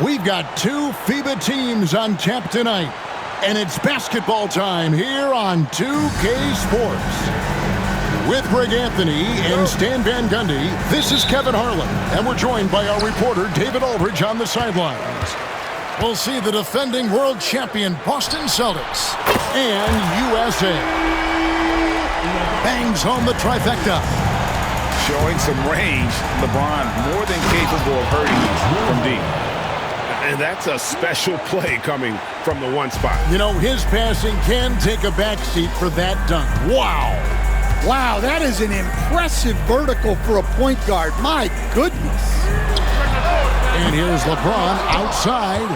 We've got two FIBA teams on tap tonight, and it's basketball time here on 2K Sports. With Greg Anthony and Stan Van Gundy, this is Kevin Harlan, and we're joined by our reporter David Aldridge on the sidelines. We'll see the defending world champion Boston Celtics and USA. Bangs home the trifecta. Showing some range, LeBron more than capable of hurting you from deep. And that's a special play coming from the one spot. You know, his passing can take a backseat for that dunk. Wow. Wow, that is an impressive vertical for a point guard. My goodness. And here's LeBron outside.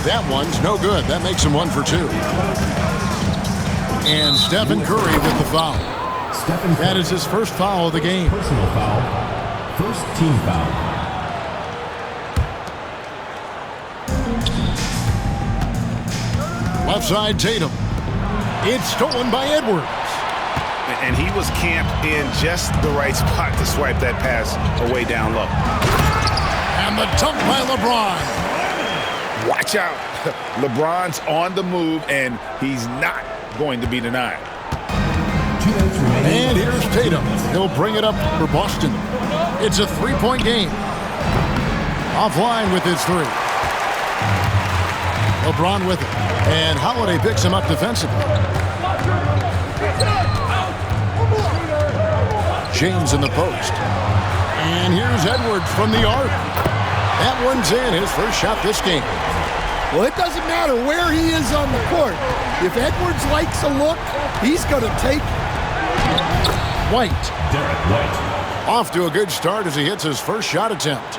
That one's no good. That makes him 1 for 2. And Stephen Curry with the foul. That is his first foul of the game. Personal foul. First team foul. Left side, Tatum. It's stolen by Edwards. And he was camped in just the right spot to swipe that pass away down low. And the dunk by LeBron. Watch out. LeBron's on the move, and he's not going to be denied. And here's Tatum. He'll bring it up for Boston. It's a three-point game. Offline with his three. LeBron with it. And Holiday picks him up defensively. James in the post. And here's Edwards from the arc. That one's in, his first shot this game. Well, it doesn't matter where he is on the court. If Edwards likes a look, he's going to take it. White. Derek White. Off to a good start as he hits his first shot attempt.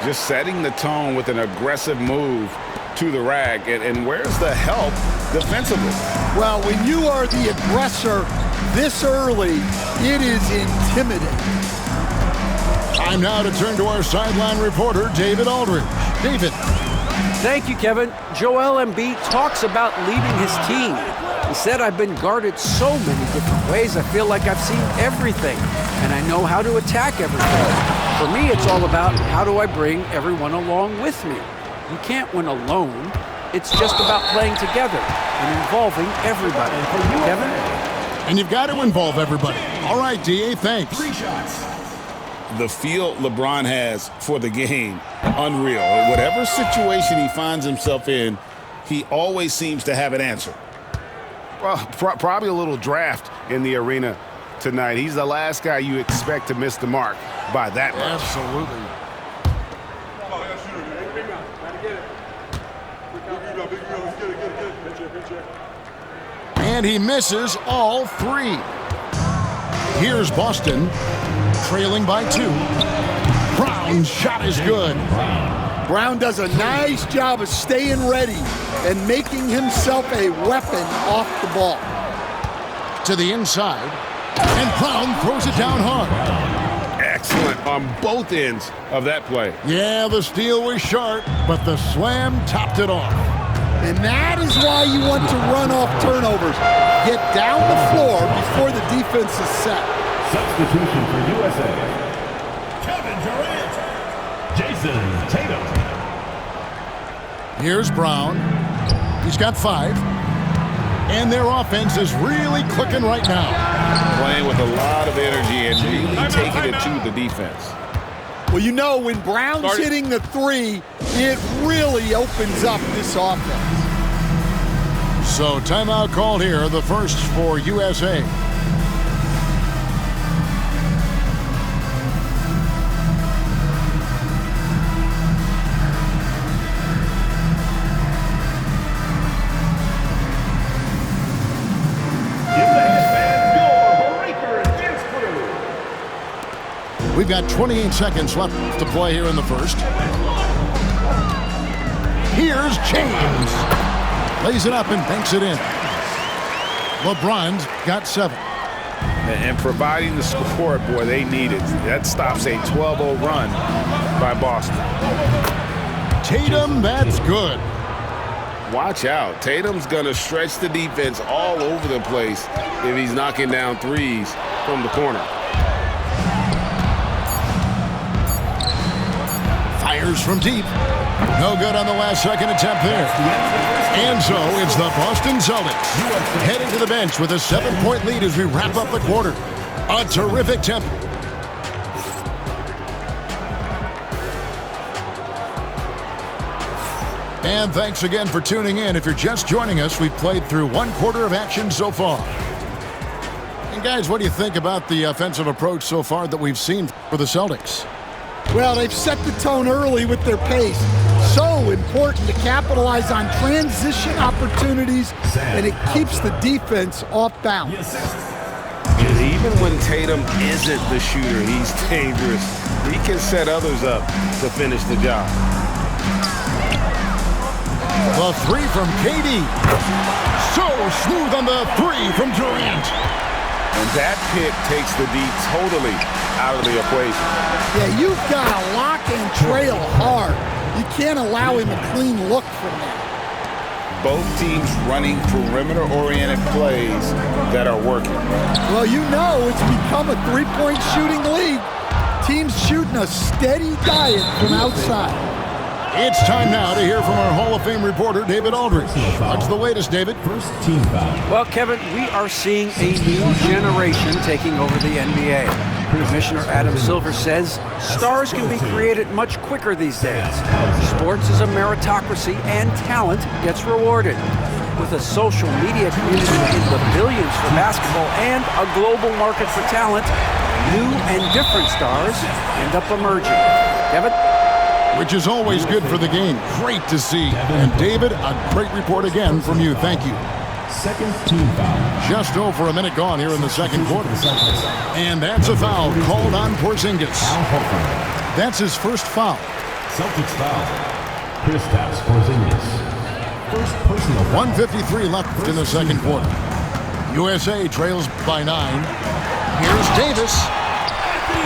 Just setting the tone with an aggressive move to the rack. And where's the help defensively? Well, when you are the aggressor this early, it is intimidating. Time now to turn to our sideline reporter, David Aldridge. David. Thank you, Kevin. Joel Embiid talks about leading his team. He said, I've been guarded so many different ways. I feel like I've seen everything, and I know how to attack everything. For me, it's all about how do I bring everyone along with me. You can't win alone. It's just about playing together and involving everybody. Kevin? And you've got to involve everybody. All right, D.A., thanks. 3 shots. The feel LeBron has for the game, unreal. Whatever situation he finds himself in, he always seems to have an answer. Well, probably a little draft in the arena tonight. He's the last guy you expect to miss the mark by that much. Absolutely. And he misses all 3. Here's Boston, trailing by 2. Brown's shot is good. Brown does a nice job of staying ready and making himself a weapon off the ball. To the inside, and Brown throws it down hard. Excellent on both ends of that play. Yeah, the steal was sharp, but the slam topped it off. And that is why you want to run off turnovers. Get down the floor before the defense is set. Substitution for USA. Kevin Durant. Jason Tatum. Here's Brown. He's got 5. And their offense is really clicking right now. Playing with a lot of energy and really taking it to the defense. Well, you know, when Brown's hitting the 3, it really opens up this offense. So timeout called here, the first for USA. We've got 28 seconds left to play here in the first. Here's James. Lays it up and banks it in. LeBron's got 7. And providing the support, boy, they need it. That stops a 12-0 run by Boston. Tatum, that's good. Watch out. Tatum's going to stretch the defense all over the place if he's knocking down threes from the corner. Fires from deep. No good on the last second attempt there. And so it's the Boston Celtics heading to the bench with a 7-point lead as we wrap up the quarter. A terrific tempo. And thanks again for tuning in. If you're just joining us, we've played through one quarter of action so far. And guys, what do you think about the offensive approach so far that we've seen for the Celtics? Well, they've set the tone early with their pace. So important to capitalize on transition opportunities, and it keeps the defense off balance. Even when Tatum isn't the shooter, he's dangerous. He can set others up to finish the job. The three from KD. So smooth on the three from Durant. And that pick takes the D totally out of the equation. Yeah, you've got to lock and trail hard. You can't allow him a clean look from that. Both teams running perimeter-oriented plays that are working. Well, you know it's become a three-point shooting league. Teams shooting a steady diet from outside. It's time now to hear from our Hall of Fame reporter, David Aldridge. What's the latest, David? First team foul. Well, Kevin, we are seeing a new generation taking over the NBA. Commissioner Adam Silver says stars can be created much quicker these days. Sports is a meritocracy and talent gets rewarded. With a social media community in the billions for basketball and a global market for talent, new and different stars end up emerging. Kevin? Which is always good for the game. Great to see. And David, a great report again from you. Thank you. Second team foul. Just over a minute gone here in the second quarter. And that's a foul called on Porzingis. Al Horford. That's his first foul. Celtics foul. Kristaps Porzingis. First personal foul. 1:53 left in the second quarter. USA trails by 9. Here's Davis.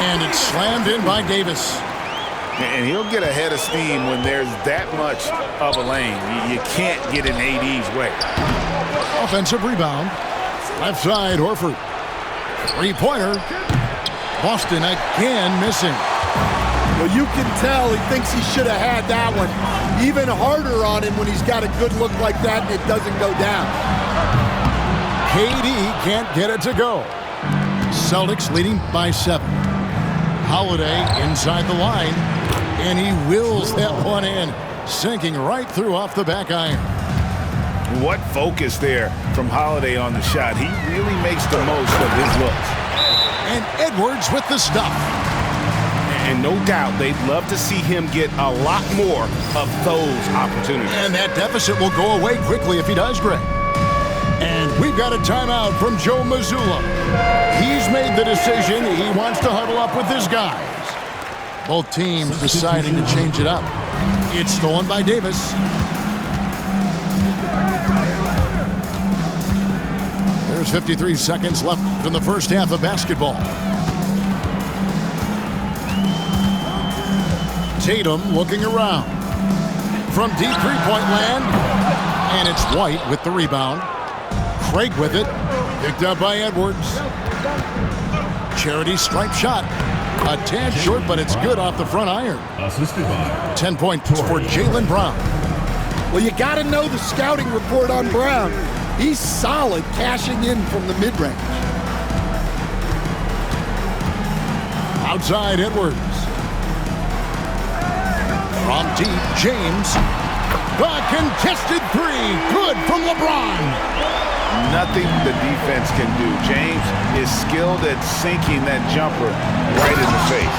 And it's slammed in by Davis. And he'll get a head of steam when there's that much of a lane. You can't get in AD's way. Offensive rebound. Left side, Horford. Three-pointer. Boston again missing. Well, you can tell he thinks he should have had that one. Even harder on him when he's got a good look like that and it doesn't go down. KD can't get it to go. Celtics leading by 7. Holiday inside the line, and he wills that one in, sinking right through off the back iron. What focus there from Holiday on the shot. He really makes the most of his looks. And Edwards with the stuff. And no doubt they'd love to see him get a lot more of those opportunities. And that deficit will go away quickly if he does, Greg. And we've got a timeout from Joe Mazzulla. He's made the decision he wants to huddle up with his guys. Both teams deciding to change it up. It's stolen by Davis. There's 53 seconds left in the first half of basketball. Tatum looking around. From deep three-point land. And it's White with the rebound. Craig with it. Picked up by Edwards. Charity stripe shot. A tad short, but it's good off the front iron. Assisted by 10 points for Jaylen Brown. Well, you got to know the scouting report on Brown. He's solid cashing in from the mid-range. Outside Edwards. From deep, James. The contested three. Good from LeBron. Nothing the defense can do. James is skilled at sinking that jumper right in the face.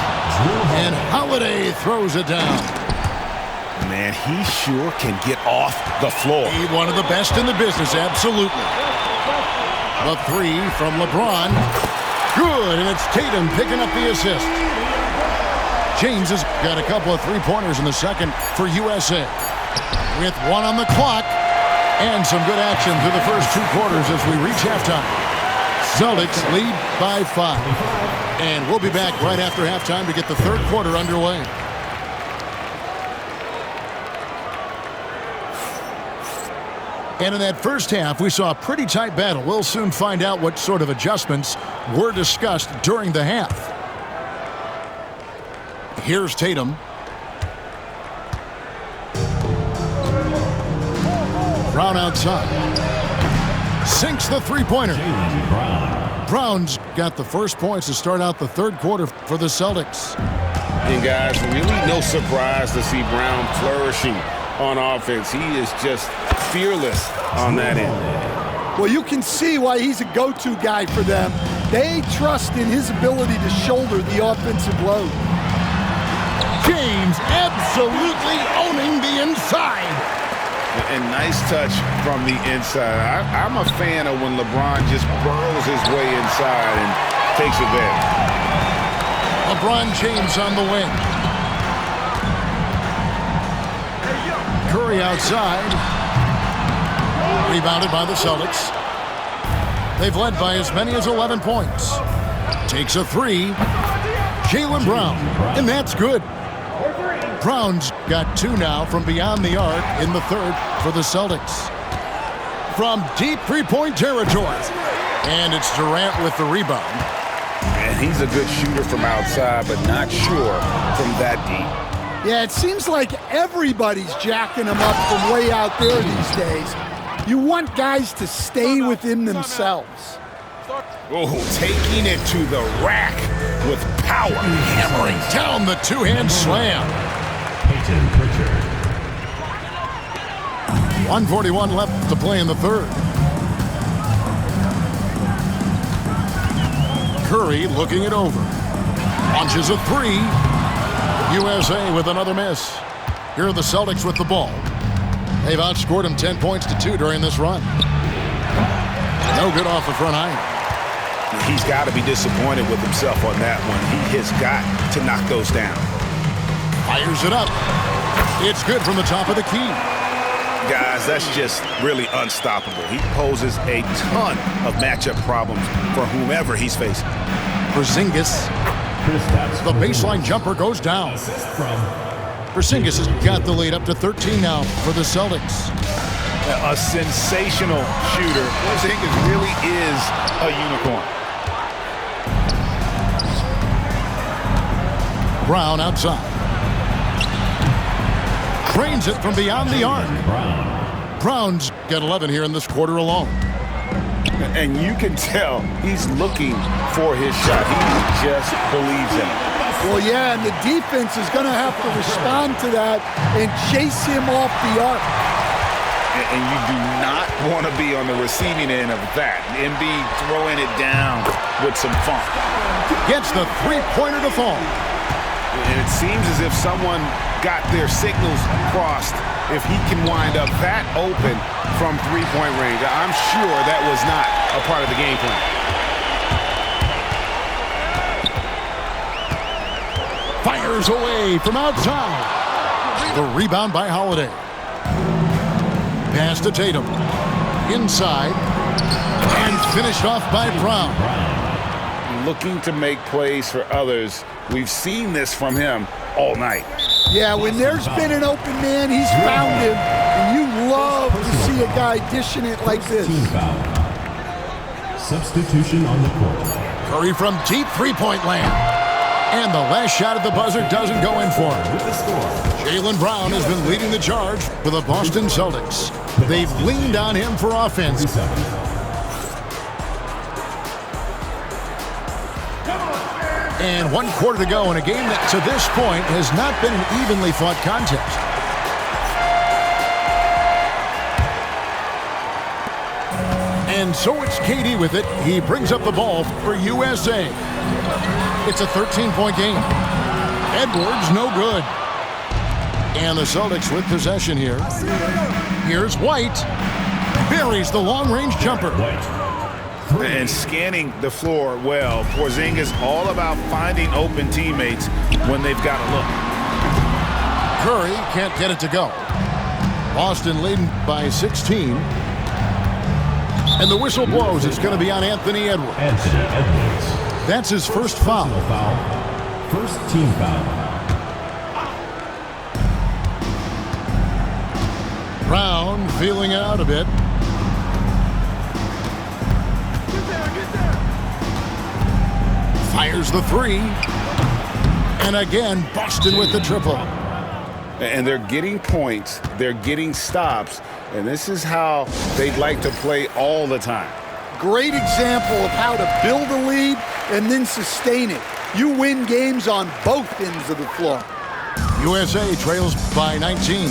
And Holiday throws it down. Man, he sure can get off the floor. He's one of the best in the business, absolutely. The three from LeBron. Good, and it's Tatum picking up the assist. James has got a couple of three-pointers in the second for USA. With one on the clock. And some good action through the first 2 quarters as we reach halftime. Celtics lead by 5. And we'll be back right after halftime to get the third quarter underway. And in that first half, we saw a pretty tight battle. We'll soon find out what sort of adjustments were discussed during the half. Here's Tatum. Brown outside. Sinks the three-pointer. Jaylen Brown. Brown's got the first points to start out the third quarter for the Celtics. And guys, really no surprise to see Brown flourishing on offense. He is just fearless on that end. Well, you can see why he's a go-to guy for them. They trust in his ability to shoulder the offensive load. James absolutely owning the inside. And nice touch from the inside. I'm a fan of when LeBron just burrows his way inside and takes it there. LeBron James on the wing. Curry outside. Rebounded by the Celtics. They've led by as many as 11 points. Takes a three. Jaylen Brown, and that's good. Brown's got two now from beyond the arc in the third for the Celtics. From deep three-point territory. And it's Durant with the rebound. And he's a good shooter from outside, but not sure from that deep. Yeah, it seems like everybody's jacking him up from way out there these days. You want guys to stay within themselves. Oh, taking it to the rack with power. Hammering down the two-hand slam. Peyton Pritchard. 1:41 left to play in the third. Curry looking it over. Launches a three. USA with another miss. Here are the Celtics with the ball. They've outscored them 10 points to 2 during this run. No good off the front iron. He's got to be disappointed with himself on that one. He has got to knock those down. Fires it up. It's good from the top of the key. Guys, that's just really unstoppable. He poses a ton of matchup problems for whomever he's facing. Porzingis. The baseline jumper goes down. Assist from Porzingis has got the lead up to 13 now for the Celtics. A sensational shooter. Porzingis really is a unicorn. Brown outside. Drains it from beyond the arc. Brown's got 11 here in this quarter alone. And you can tell he's looking for his shot. He just believes in it. Well, yeah, and the defense is going to have to respond to that and chase him off the arc. And you do not want to be on the receiving end of that. Embiid throwing it down with some funk. Gets the three-pointer to fall. And it seems as if someone got their signals crossed if he can wind up that open from three-point range. I'm sure that was not a part of the game plan. Fires away from outside. The rebound by Holiday. Pass to Tatum. Inside. And finished off by Brown. Looking to make plays for others. We've seen this from him all night. Yeah, when there's been an open man, he's found him. And you love to see a guy dishing it like this. team foul. Substitution on the court. Curry from deep three-point land. And the last shot at the buzzer doesn't go in for him. With the score. Jaylen Brown has been leading the charge for the Boston Celtics. They've leaned on him for offense. 37. And 1 quarter to go in a game that to this point has not been an evenly fought contest. And so it's KD with it. He brings up the ball for USA. It's a 13-point game. Edwards no good. And the Celtics with possession here. Here's White. Buries the long-range jumper. And scanning the floor well. Porzingis all about finding open teammates when they've got a look. Curry can't get it to go. Boston leading by 16. And the whistle blows. It's going to be on Anthony Edwards. Anthony Edwards. That's his first foul. Personal foul. First team foul. Brown feeling it out a bit. Fires the three. And again, Boston with the triple. And they're getting points, they're getting stops, and this is how they'd like to play all the time. Great example of how to build a lead and then sustain it. You win games on both ends of the floor. USA trails by 19.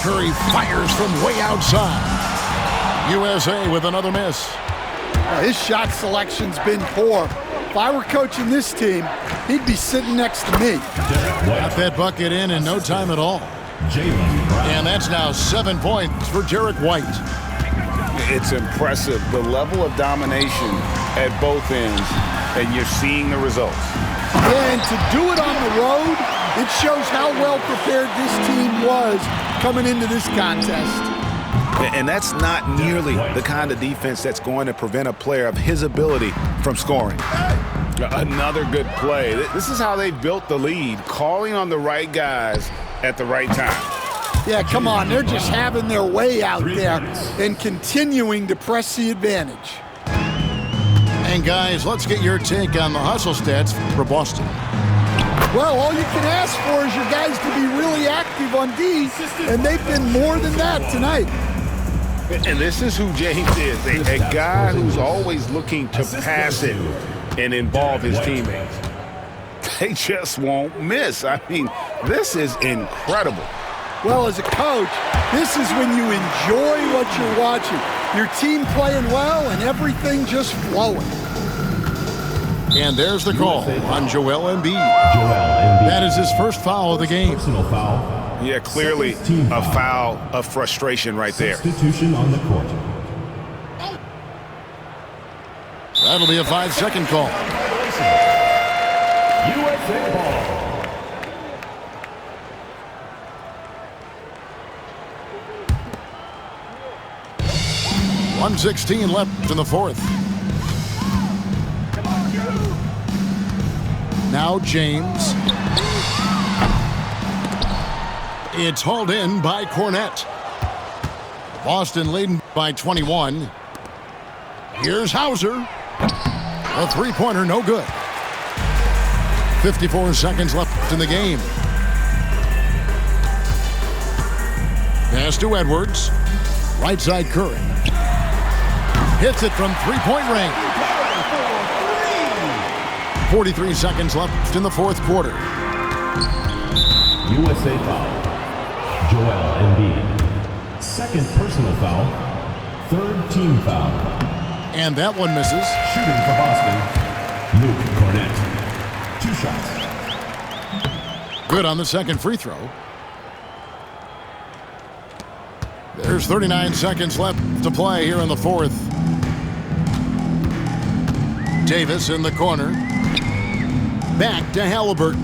Curry fires from way outside. USA with another miss. His shot selection's been poor. If I were coaching this team, he'd be sitting next to me. Got that bucket in no time at all. And that's now 7 points for Derek White. It's impressive, the level of domination at both ends, and you're seeing the results. Yeah, and to do it on the road, it shows how well prepared this team was coming into this contest. And that's not nearly the kind of defense that's going to prevent a player of his ability from scoring. Another good play. This is how they built the lead, calling on the right guys at the right time. Yeah, come on. They're just having their way out there and continuing to press the advantage. And guys, let's get your take on the hustle stats for Boston. Well, all you can ask for is your guys to be really active on D, and they've been more than that tonight. And this is who James is, a guy who's always looking to pass it and involve his teammates. They just won't miss. I mean, this is incredible. Well, as a coach, this is when you enjoy what you're watching. Your team playing well and everything just flowing. And there's the call on Joel Embiid. Embiid. That is his first foul of the game. Personal foul. Yeah, clearly a foul of frustration right there. Substitution on the court. That'll be a 5-second call. USA ball. .116 left in the fourth. Now James. It's hauled in by Cornette. Boston leading by 21. Here's Hauser. A three-pointer, no good. 54 seconds left in the game. Pass to Edwards. Right side Curry. Hits it from three-point range. 43 seconds left in the fourth quarter. USA foul. Joel Embiid. Second personal foul. Third team foul. And that one misses. Shooting for Boston, Luke Cornette. 2 shots. Good on the second free throw. There's 39 seconds left to play here in the fourth. Davis in the corner. Back to Halliburton.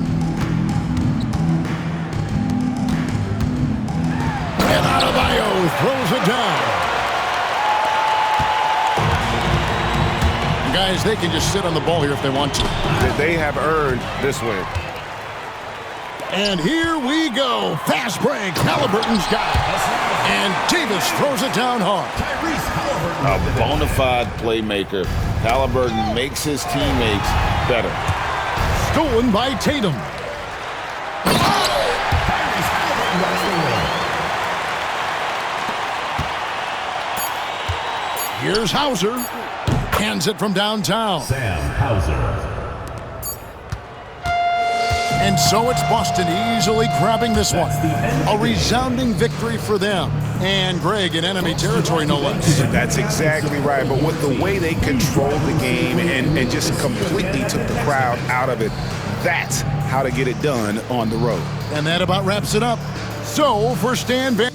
And Adebayo throws it down. Guys, they can just sit on the ball here if they want to. They have earned this win. And here we go. Fast break. Halliburton's got it. And Davis throws it down hard. A bona fide playmaker. Halliburton makes his teammates better. Stolen by Tatum. Here's Hauser. Hands it from downtown. Sam Hauser. And so it's Boston easily grabbing this one. A resounding victory for them. And Greg in enemy territory, no less. That's exactly right. But with the way they controlled the game and just completely took the crowd out of it, that's how to get it done on the road. And that about wraps it up. So for Stan Van